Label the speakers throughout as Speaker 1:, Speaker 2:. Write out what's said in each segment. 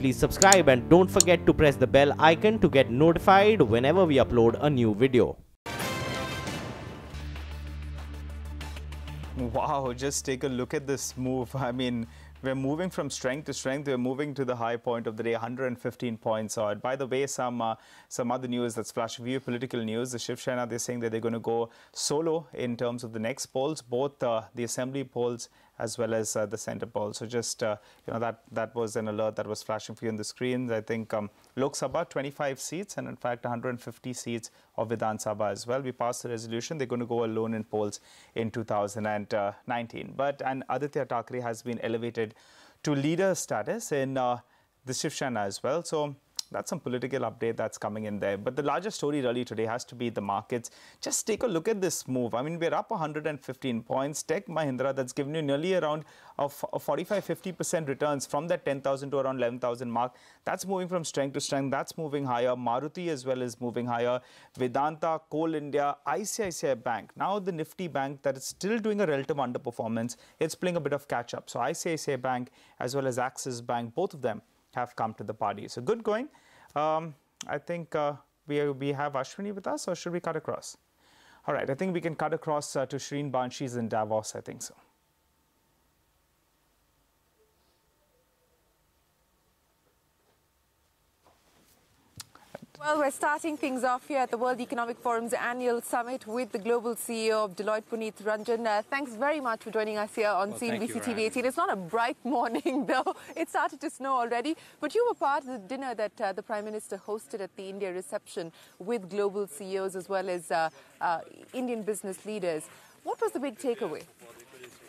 Speaker 1: please subscribe and don't forget to press the bell icon to get notified whenever we upload a new video.
Speaker 2: Wow, just take a look at this move. I mean, we're moving from strength to strength. We're moving to the high point of the day, 115 points odd. By the way, some other news that's flashing view, political news. The Shiv Sena, they're saying that they're going to go solo in terms of the next polls, both the assembly polls as well as the center polls. So just, that was an alert that was flashing for you on the screens. I think Lok Sabha, 25 seats, and in fact, 150 seats of Vidhan Sabha as well. We passed the resolution. They're going to go alone in polls in 2019. And Aditya Thackeray has been elevated to leader status in the Shiv Sena as well. So that's some political update that's coming in there. But the larger story really today has to be the markets. Just take a look at this move. I mean, we're up 115 points. Tech Mahindra, that's given you nearly around 45-50% returns from that 10,000 to around 11,000 mark. That's moving from strength to strength. That's moving higher. Maruti as well is moving higher. Vedanta, Coal India, ICICI Bank. Now the Nifty Bank that is still doing a relative underperformance. It's playing a bit of catch up. So ICICI Bank as well as Axis Bank, both of them have come to the party. So good going. I think we have Ashwini with us, or should we cut across? All right, I think we can cut across to Shreen Banshees in Davos, I think so.
Speaker 3: Well, we're starting things off here at the World Economic Forum's annual summit with the global CEO of Deloitte, Puneet Ranjan. Thanks very much for joining us here on CNBC Tv18. It's not a bright morning, though. It started to snow already. But you were part of the dinner that the Prime Minister hosted at the India reception with global CEOs as well as Indian business leaders. What was the big takeaway?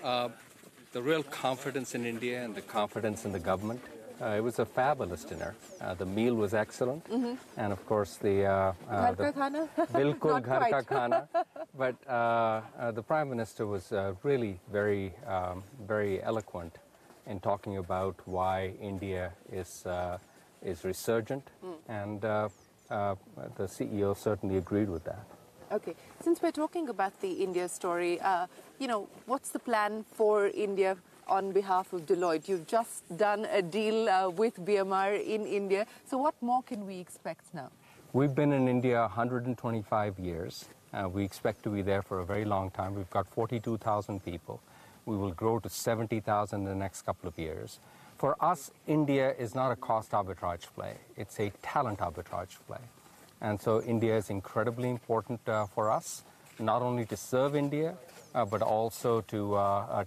Speaker 4: The real confidence in India and the confidence in the government. It was a fabulous dinner. The meal was excellent, and of course the bilkul ghar ka khana. But the Prime Minister was really very eloquent in talking about why India is resurgent, and the CEO certainly agreed with that.
Speaker 3: Okay, since we're talking about the India story, what's the plan for India? On behalf of Deloitte, you've just done a deal with BMR in India. So what more can we expect now?
Speaker 4: We've been in India 125 years. We expect to be there for a very long time. We've got 42,000 people. We will grow to 70,000 in the next couple of years. For us, India is not a cost arbitrage play. It's a talent arbitrage play. And so India is incredibly important for us, not only to serve India, but also to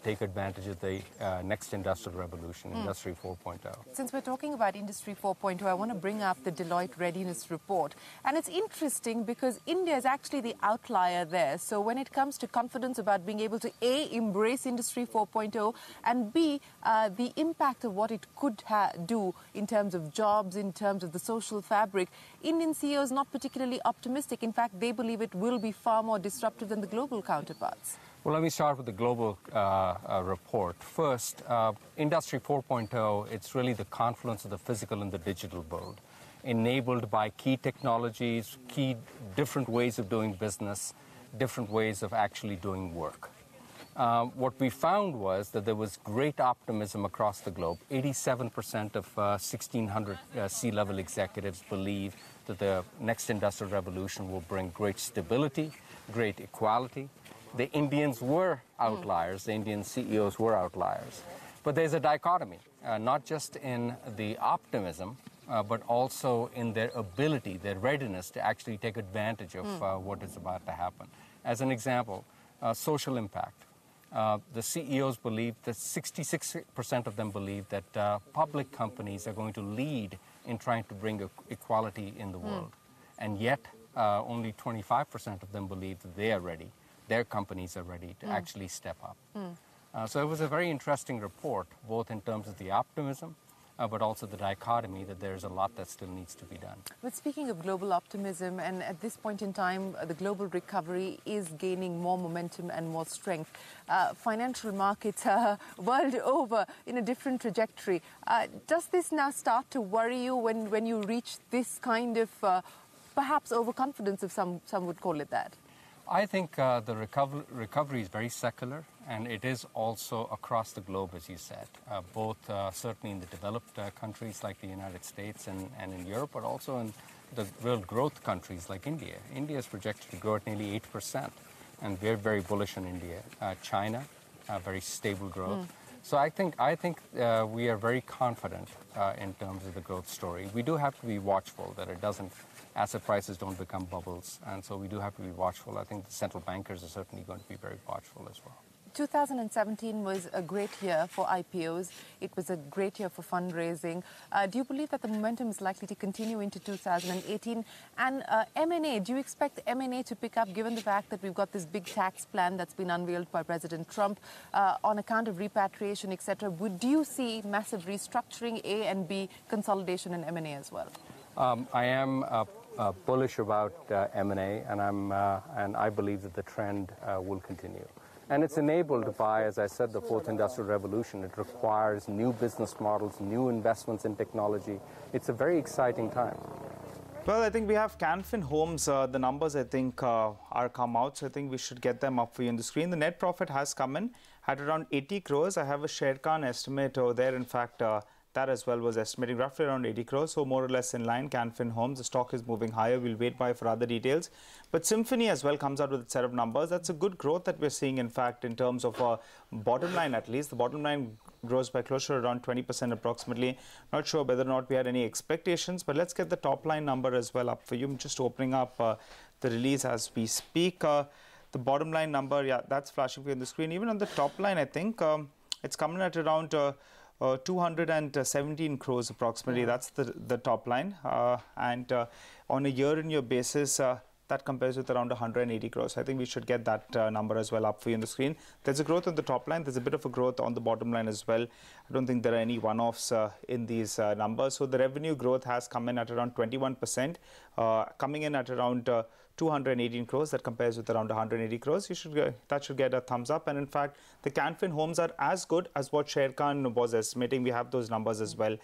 Speaker 4: take advantage of the next industrial revolution, Industry 4.0.
Speaker 3: Since we're talking about Industry 4.0, I want to bring up the Deloitte Readiness Report. And it's interesting because India is actually the outlier there. So when it comes to confidence about being able to A, embrace Industry 4.0, and B, the impact of what it could do in terms of jobs, in terms of the social fabric, Indian CEOs not particularly optimistic. In fact, they believe it will be far more disruptive than the global counterparts.
Speaker 4: Well, let me start with the global report. First, Industry 4.0, it's really the confluence of the physical and the digital world, enabled by key technologies, key different ways of doing business, different ways of actually doing work. What we found was that there was great optimism across the globe. 87% of 1,600 C-level executives believe that the next industrial revolution will bring great stability, great equality. The Indians were outliers, the Indian CEOs were outliers. But there's a dichotomy, not just in the optimism, but also in their ability, their readiness to actually take advantage of what is about to happen. As an example, social impact. The CEOs believe that 66% of them believe that public companies are going to lead in trying to bring equality in the world. And yet, only 25% of them believe that they are ready. Their companies are ready to actually step up. So it was a very interesting report, both in terms of the optimism, but also the dichotomy that there's a lot that still needs to be done.
Speaker 3: But speaking of global optimism, and at this point in time, the global recovery is gaining more momentum and more strength. Financial markets world over in a different trajectory. Does this now start to worry you when you reach this kind of perhaps overconfidence, if some would call it that?
Speaker 4: I think the recovery is very secular, and it is also across the globe, as you said, both certainly in the developed countries like the United States and in Europe, but also in the real growth countries like India. India is projected to grow at nearly 8%, and we're very bullish on India. China, very stable growth. So I think we are very confident in terms of the growth story. We do have to be watchful that asset prices don't become bubbles, and so we do have to be watchful. I think the central bankers are certainly going to be very watchful as well.
Speaker 3: 2017 was a great year for IPOs. It was a great year for fundraising. Do you believe that the momentum is likely to continue into 2018? And M&A, do you expect M&A to pick up given the fact that we've got this big tax plan that's been unveiled by President Trump on account of repatriation, etc.? Would you see massive restructuring, A and B, consolidation in M&A as well?
Speaker 4: I am bullish about M&A, and I believe that the trend will continue. And it's enabled by, as I said, the fourth industrial revolution. It requires new business models, new investments in technology. It's a very exciting time.
Speaker 2: Well, I think we have Canfin Homes. The numbers, I think, are come out, so I think we should get them up for you on the screen. The net profit has come in at around 80 crores. I have a share count estimate over there. In fact, that as well was estimating roughly around 80 crores, so more or less in line. Canfin Homes, the stock is moving higher. We'll wait by for other details. But Symphony as well comes out with a set of numbers. That's a good growth that we're seeing, in fact, in terms of bottom line at least. The bottom line grows by close to around 20% approximately. Not sure whether or not we had any expectations, but let's get the top line number as well up for you. I'm just opening up the release as we speak. The bottom line number, yeah, that's flashing for you on the screen. Even on the top line, I think it's coming at around 217 crores approximately. That's the top line, and on a year-on-year basis that compares with around 180 crores. I think we should get that number as well up for you on the screen. There's a growth on the top line. There's a bit of a growth on the bottom line as well. I don't think there are any one-offs in these numbers. So the revenue growth has come in at around 21%, coming in at around 218 crores. That compares with around 180 crores. That should get a thumbs up. And in fact, the Canfin Homes are as good as what Sharekhan was estimating. We have those numbers as well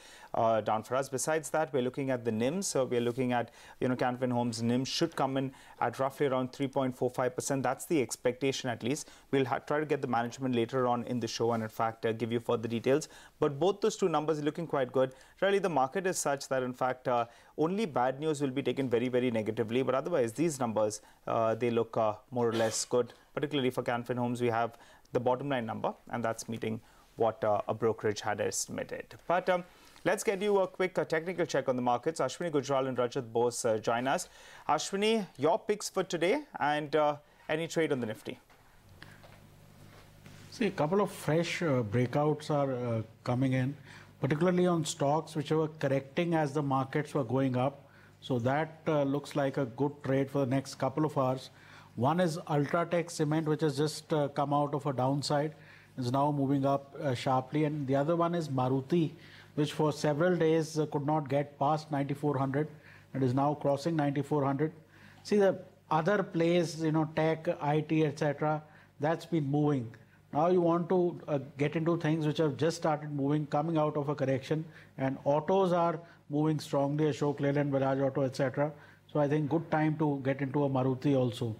Speaker 2: down for us. Besides that, we're looking at the NIMs. So we're looking at, Canfin Homes NIMs should come in at roughly around 3.45%. That's the expectation at least. We'll try to get the management later on in the show and in fact give you further details. But both those two numbers are looking quite good. Really, the market is such that in fact only bad news will be taken very, very negatively. But otherwise, these numbers, they look more or less good. Particularly for Canfin Homes, we have the bottom line number, and that's meeting what a brokerage had estimated. But let's get you a quick technical check on the markets. Ashwini Gujral and Rajat both join us. Ashwini, your picks for today and any trade on the Nifty?
Speaker 5: See, a couple of fresh breakouts are coming in, particularly on stocks which were correcting as the markets were going up. So that looks like a good trade for the next couple of hours. One is Ultratech Cement, which has just come out of a downside, is now moving up sharply. And the other one is Maruti, which for several days could not get past 9,400 and is now crossing 9,400. See, the other plays, tech, IT, etc., that's been moving. Now you want to get into things which have just started moving, coming out of a correction, and autos are moving strongly, Ashok Leyland, Bajaj Auto, etc. So I think good time to get into a Maruti also.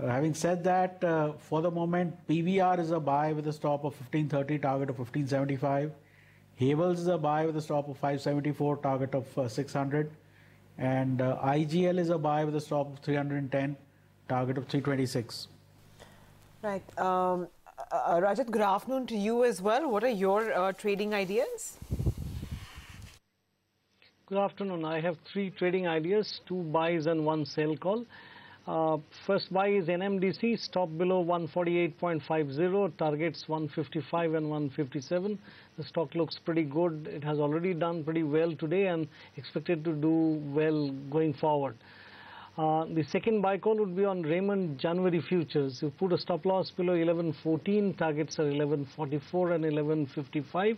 Speaker 5: Having said that, for the moment, PVR is a buy with a stop of 1530, target of 1575. Havels is a buy with a stop of 574, target of 600. And IGL is a buy with a stop of 310, target of 326.
Speaker 3: Right. Rajat, good afternoon to you as well. What are your trading ideas?
Speaker 6: Good afternoon. I have 3 trading ideas, 2 buys and 1 sell call. First buy is NMDC, stop below 148.50, targets 155 and 157. The stock looks pretty good. It has already done pretty well today and expected to do well going forward. The second buy call would be on Raymond January futures. You put a stop loss below 1114, targets are 1144 and 1155.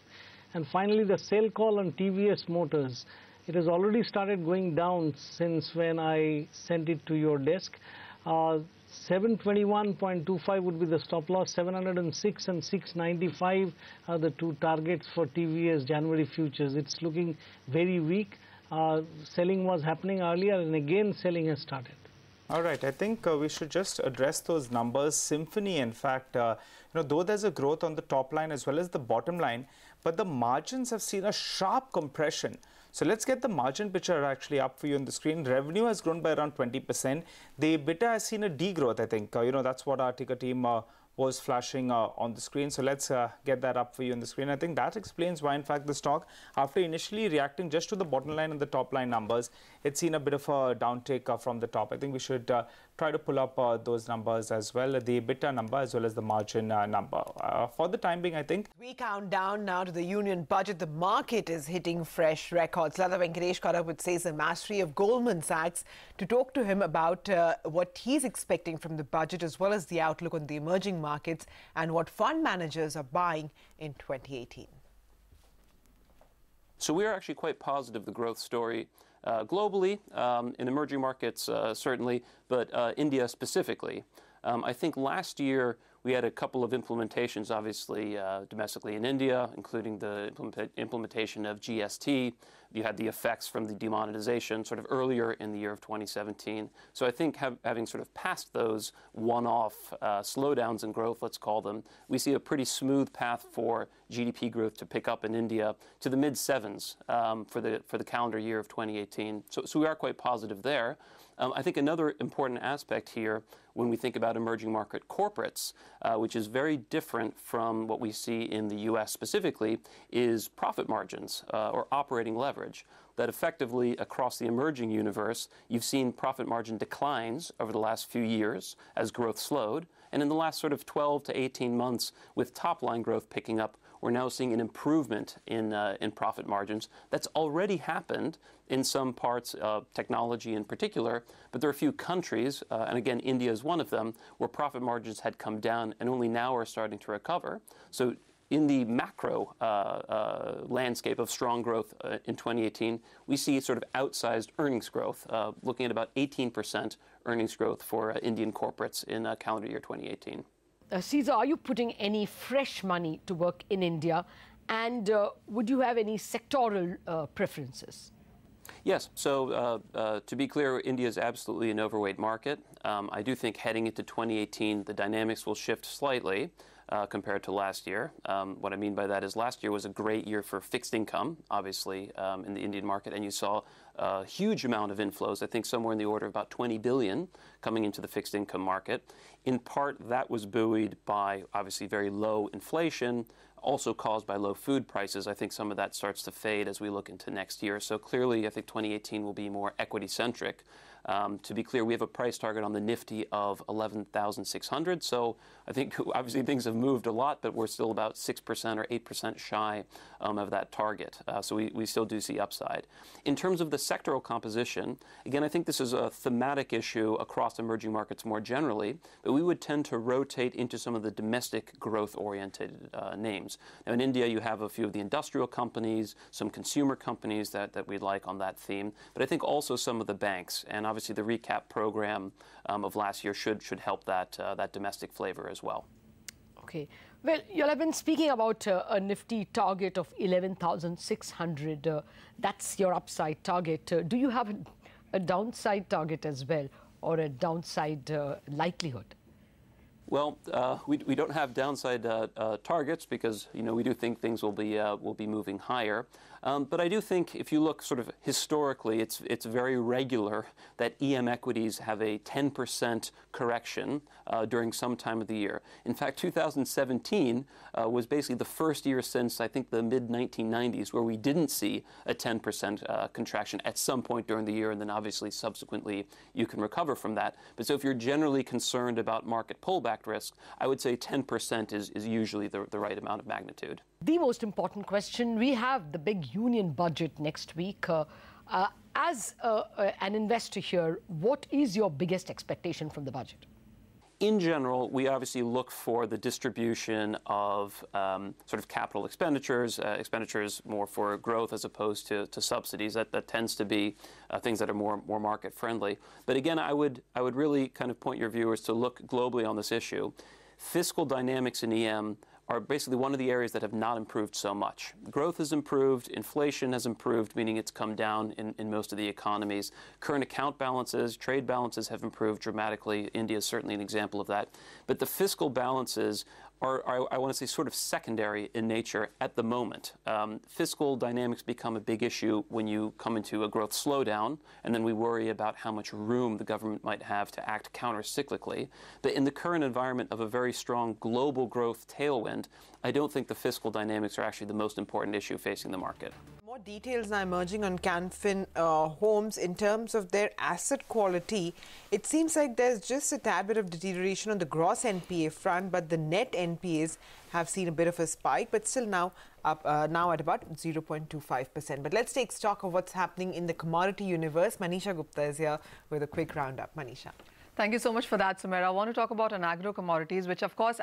Speaker 6: And finally, the sell call on TVS Motors. It has already started going down since when I sent it to your desk. 721.25 would be the stop loss. 706 and 695 are the 2 targets for TVS January futures. It's looking very weak. Selling was happening earlier and again selling has started.
Speaker 2: All right, I think we should just address those numbers. Symphony, in fact, though there's a growth on the top line as well as the bottom line, but the margins have seen a sharp compression. So let's get the margin picture actually up for you on the screen. Revenue has grown by around 20%. The EBITDA has seen a degrowth, I think. That's what our ticker team was flashing on the screen. So let's get that up for you on the screen. I think that explains why, in fact, the stock, after initially reacting just to the bottom line and the top line numbers, it's seen a bit of a downtake from the top. I think we should try to pull up those numbers as well, the EBITDA number as well as the margin number. For the time being, I think.
Speaker 7: We count down now to the union budget. The market is hitting fresh records. Lata Venkatesh caught up with Cesar Mastery of Goldman Sachs to talk to him about what he's expecting from the budget as well as the outlook on the emerging markets and what fund managers are buying in 2018.
Speaker 8: So we are actually quite positive the growth story globally, in emerging markets certainly, but India specifically. I think last year we had a couple of implementations, obviously, domestically in India, including the implementation of GST. You had the effects from the demonetization sort of earlier in the year of 2017. So I think having sort of passed those one-off slowdowns in growth, let's call them, we see a pretty smooth path for GDP growth to pick up in India to the mid-sevens for the calendar year of 2018. So we are quite positive there. I think another important aspect here when we think about emerging market corporates, which is very different from what we see in the U.S. specifically, is profit margins or operating leverage. That effectively across the emerging universe, you've seen profit margin declines over the last few years as growth slowed. And in the last sort of 12 to 18 months, with top-line growth picking up, we're now seeing an improvement in profit margins. That's already happened in some parts of technology in particular, but there are a few countries, and again, India is one of them, where profit margins had come down and only now are starting to recover. So in the macro landscape of strong growth in 2018, we see sort of outsized earnings growth, looking at about 18% earnings growth for Indian corporates in calendar year 2018.
Speaker 9: Cesar, are you putting any fresh money to work in India? And would you have any sectoral preferences?
Speaker 8: Yes. So to be clear, India is absolutely an overweight market. I do think heading into 2018, the dynamics will shift slightly compared to last year. What I mean by that is last year was a great year for fixed income, obviously, in the Indian market, and you saw a huge amount of inflows, I think somewhere in the order of about 20 billion coming into the fixed income market. In part, that was buoyed by, obviously, very low inflation, also caused by low food prices. I think some of that starts to fade as we look into next year. So clearly, I think 2018 will be more equity-centric. To be clear, we have a price target on the Nifty of 11,600. So I think obviously things have moved a lot, but we're still about 6% or 8% shy of that target. So we still do see upside. In terms of the sectoral composition, again, I think this is a thematic issue across emerging markets more generally, but we would tend to rotate into some of the domestic growth-oriented names. Now, in India, you have a few of the industrial companies, some consumer companies that we like on that theme, but I think also some of the banks. And obviously, the recap program of last year should help that domestic flavor as well.
Speaker 9: Okay. Well, you all have been speaking about a Nifty target of 11,600. That's your upside target. Do you have a downside target as well, or a downside likelihood?
Speaker 8: Well, we don't have downside targets because we do think things will be moving higher. But I do think if you look sort of historically, it's very regular that EM equities have a 10% correction during some time of the year. In fact, 2017 was basically the first year since I think the mid-1990s where we didn't see a 10% contraction at some point during the year, and then obviously subsequently you can recover from that. But so if you're generally concerned about market pullback risk, I would say 10% is usually the right amount of magnitude.
Speaker 9: The most important question, we have the big union budget next week. As an investor here, what is your biggest expectation from the budget?
Speaker 8: In general, we obviously look for the distribution of sort of capital expenditures, expenditures more for growth as opposed to subsidies. That tends to be things that are more market friendly. But again, I would really kind of point your viewers to look globally on this issue. Fiscal dynamics in EM are basically one of the areas that have not improved so much. Growth has improved, inflation has improved, meaning it's come down in most of the economies. Current account balances, trade balances have improved dramatically. India is certainly an example of that. But the fiscal balances are, I want to say, sort of secondary in nature at the moment. Fiscal dynamics become a big issue when you come into a growth slowdown, and then we worry about how much room the government might have to act counter-cyclically. But in the current environment of a very strong global growth tailwind, I don't think the fiscal dynamics are actually the most important issue facing the market.
Speaker 7: More details now emerging on Canfin homes in terms of their asset quality. It seems like there's just a tad bit of deterioration on the gross NPA front, but the net NPAs have seen a bit of a spike, but still now up now at about 0.25%. But let's take stock of what's happening in the commodity universe. Manisha Gupta is here with a quick roundup. Manisha.
Speaker 10: Thank you so much for that, Sumaira. I want to talk about an agro commodities, which of course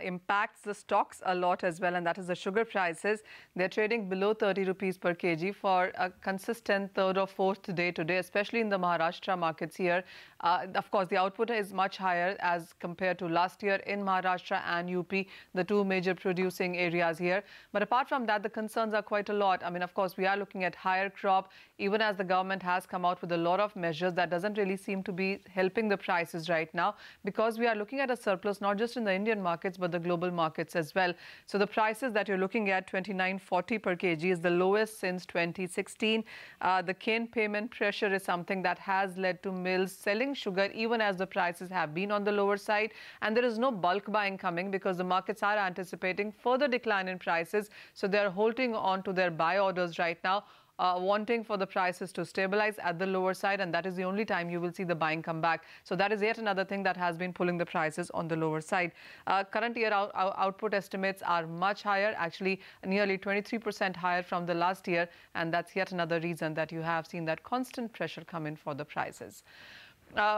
Speaker 10: impacts the stocks a lot as well, and that is the sugar prices. They're trading below 30 rupees per kg for a consistent third or fourth day today, especially in the Maharashtra markets here. Of course, the output is much higher as compared to last year in Maharashtra and UP, the two major producing areas here. But apart from that, the concerns are quite a lot. I mean, of course, we are looking at higher crop, even as the government has come out with a lot of measures that doesn't really seem to be helping the prices right now, because we are looking at a surplus not just in the Indian markets but the global markets as well. So the prices that you're looking at, 29.40 per kg, is the lowest since 2016. The cane payment pressure is something that has led to mills selling sugar even as the prices have been on the lower side, and there is no bulk buying coming because the markets are anticipating further decline in prices, so they are holding on to their buy orders right now, wanting for the prices to stabilize at the lower side, and that is the only time you will see the buying come back. So that is yet another thing that has been pulling the prices on the lower side. Current year output estimates are much higher, actually nearly 23% higher from the last year, and that's yet another reason that you have seen that constant pressure come in for the prices.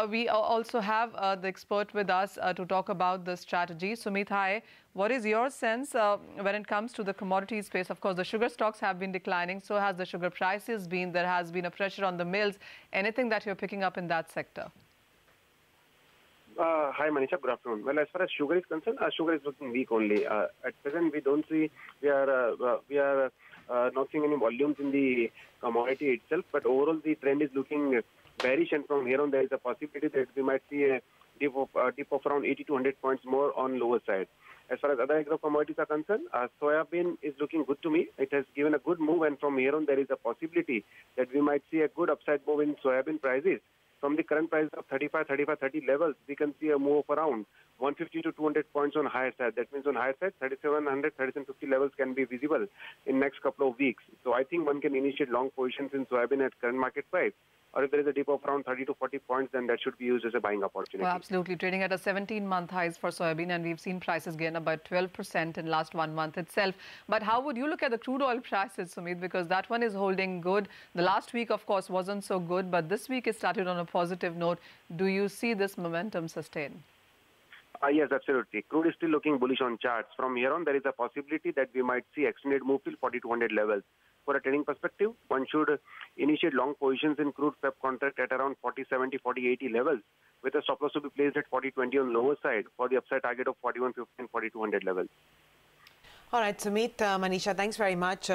Speaker 10: We also have the expert with us to talk about the strategy. Sumit, hi. What is your sense when it comes to the commodity space? Of course, the sugar stocks have been declining, so has the sugar prices been. There has been a pressure on the mills. Anything that you're picking up in that sector?
Speaker 11: Hi, Manisha. Good afternoon. Well, as far as sugar is concerned, sugar is looking weak only. At present, we don't see, we are not seeing any volumes in the commodity itself, but overall the trend is looking bearish, and from here on there is a possibility that we might see a dip of around 80 to 100 points more on lower side. As far as other agro commodities are concerned, soybean is looking good to me. It has given a good move, and from here on there is a possibility that we might see a good upside move in soybean prices. From the current price of 30 levels, we can see a move of around 150 to 200 points on higher side. That means on higher side, 3700, 3750 levels can be visible in next couple of weeks. So I think one can initiate long positions in soybean at current market price. Or if there is a dip of around 30 to 40 points, then that should be used as a buying opportunity.
Speaker 10: Well, absolutely. Trading at a 17-month highs for soybean, and we've seen prices gain about 12% in last 1 month itself. But how would you look at the crude oil prices, Sumit? Because that one is holding good. The last week, of course, wasn't so good, but this week it started on a positive note. Do you see this momentum sustain?
Speaker 11: Yes, absolutely. Crude is still looking bullish on charts. From here on, there is a possibility that we might see extended move till 40-200 levels. For a trading perspective, one should initiate long positions in crude FEB contract at around 40-70, 40-80 levels, with a stop loss to be placed at 40-20 on lower side for the upside target of 41-50 and 40-200 levels.
Speaker 7: All right, Sumit, Manisha, thanks very much